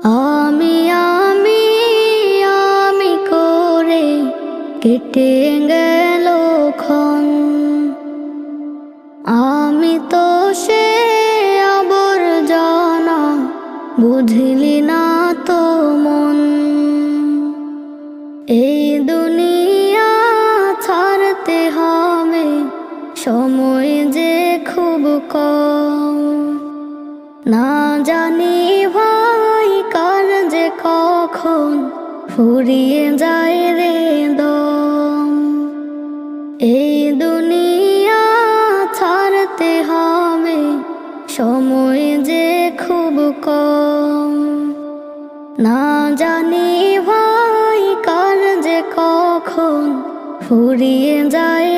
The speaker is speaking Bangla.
আমি আমি আমি করে কেটে গেল ক্ষণ। আমি তো সে আবর্জনা, বুঝলি না তো মন। এই দুনিয়া ছাড়তে হবে, সময় যে খুব কম। না জানি ভাই কার যে কখন ফুরিয়ে যায় রে দম। এই দুনিয়া ছাড়তে হবে, সময় যে খুব কম। না জানি ভাই কার যে কখন ফুরিয়ে যায়